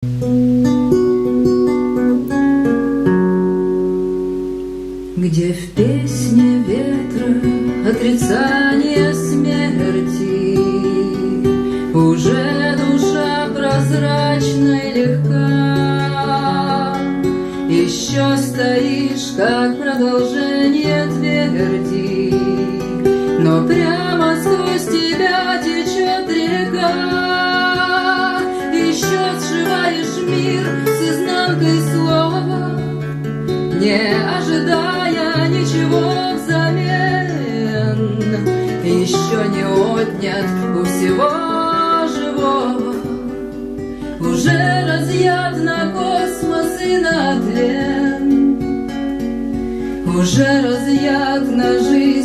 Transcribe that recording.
Где в песне ветра отрицание смерти уже душа прозрачна и легка. Еще стоишь, как продолжение тверди, но прямо сквозь тебя течет река. Еще сшиваешь мир с изнанкой слова, не ожидая ничего взамен. Еще не отнят у всего живого, уже разъят на космос и на тлен, уже разъят на жизнь